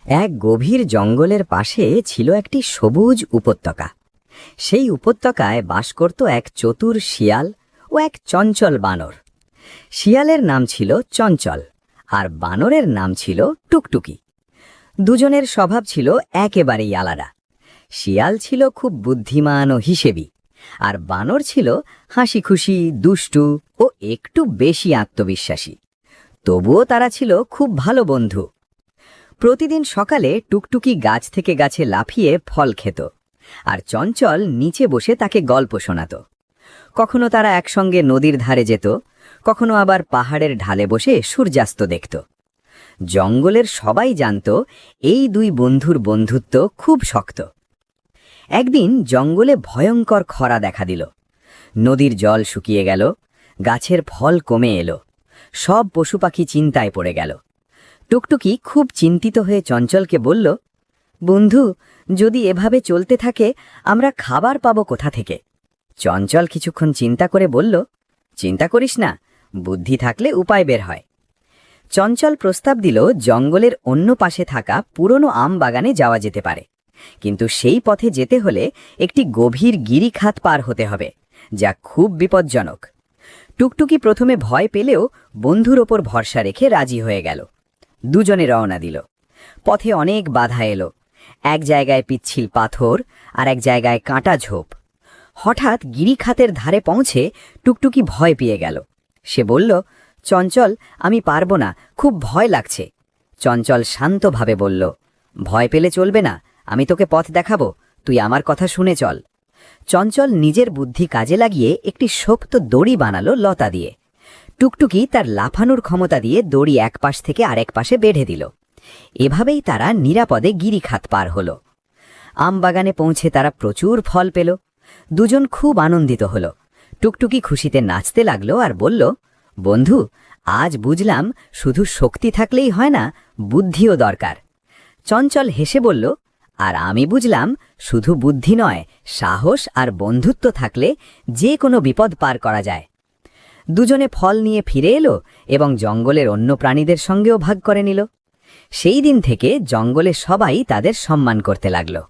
এক গভীর জঙ্গলের পাশে ছিল একটি সবুজ উপত্যকা। সেই উপত্যকায় বাস করত এক চতুর শিয়াল ও এক চঞ্চল বানর। শিয়ালের নাম ছিল চঞ্চল আর বানরের নাম ছিল টুকটুকি। দুজনের স্বভাব ছিল একেবারেই আলাদা। শিয়াল ছিল খুব বুদ্ধিমান ও হিসেবি, আর বানর ছিল হাসিখুশি, দুষ্টু ও একটু বেশি আত্মবিশ্বাসী। তবুও তারা ছিল খুব ভালো বন্ধু। প্রতিদিন সকালে টুকটুকি গাছ থেকে গাছে লাফিয়ে ফল খেত, আর চঞ্চল নিচে বসে তাকে গল্প শোনাত। কখনো তারা একসঙ্গে নদীর ধারে যেত, কখনো আবার পাহাড়ের ঢালে বসে সূর্যাস্ত দেখত। জঙ্গলের সবাই জানত এই দুই বন্ধুর বন্ধুত্ব খুব শক্ত। একদিন জঙ্গলে ভয়ঙ্কর খরা দেখা দিল। নদীর জল শুকিয়ে গেল, গাছের ফল কমে এলো, সব পশুপাখি চিন্তায় পড়ে গেল। টুকটুকি খুব চিন্তিত হয়ে চঞ্চলকে বলল, বন্ধু, যদি এভাবে চলতে থাকে আমরা খাবার পাবো কোথা থেকে? চঞ্চল কিছুক্ষণ চিন্তা করে বলল, চিন্তা করিস না, বুদ্ধি থাকলে উপায় বের হয়। চঞ্চল প্রস্তাব দিল জঙ্গলের অন্য পাশে থাকা পুরনো আম বাগানে যাওয়া যেতে পারে, কিন্তু সেই পথে যেতে হলে একটি গভীর গিরিখাত পার হতে হবে, যা খুব বিপজ্জনক। টুকটুকি প্রথমে ভয় পেলেও বন্ধুর ওপর ভরসা রেখে রাজি হয়ে গেল। দুজনে রওনা দিল। পথে অনেক বাধা এলো। এক জায়গায় পিচ্ছিল পাথর, আর এক জায়গায় কাঁটা ঝোপ। হঠাৎ গিরিখাতের ধারে পৌঁছে টুকটুকি ভয় পেয়ে গেল। সে বলল, চঞ্চল, আমি পারবো না, খুব ভয় লাগছে। চঞ্চল শান্তভাবে বলল, ভয় পেলে চলবে না, আমি তোকে পথ দেখাবো, তুই আমার কথা শুনে চল। চঞ্চল নিজের বুদ্ধি কাজে লাগিয়ে একটি শক্ত দড়ি বানালো লতা দিয়ে। টুকটুকি তার লাফানোর ক্ষমতা দিয়ে দড়ি এক পাশ থেকে আরেক পাশে বেঁধে দিল। এভাবেই তারা নিরাপদে গিরিখাত পার হল। আমবাগানে পৌঁছে তারা প্রচুর ফল পেল। দুজন খুব আনন্দিত হল। টুকটুকি খুশিতে নাচতে লাগলো আর বলল, বন্ধু, আজ বুঝলাম শুধু শক্তি থাকলেই হয় না, বুদ্ধিও দরকার। চঞ্চল হেসে বলল, আর আমি বুঝলাম শুধু বুদ্ধি নয়, সাহস আর বন্ধুত্ব থাকলে যে কোনো বিপদ পার করা যায়। দুজনে ফল নিয়ে ফিরে এলো এবং জঙ্গলের অন্য প্রাণীদের সঙ্গেও ভাগ করে নিল। সেই দিন থেকে জঙ্গলে সবাই তাদের সম্মান করতে লাগলো।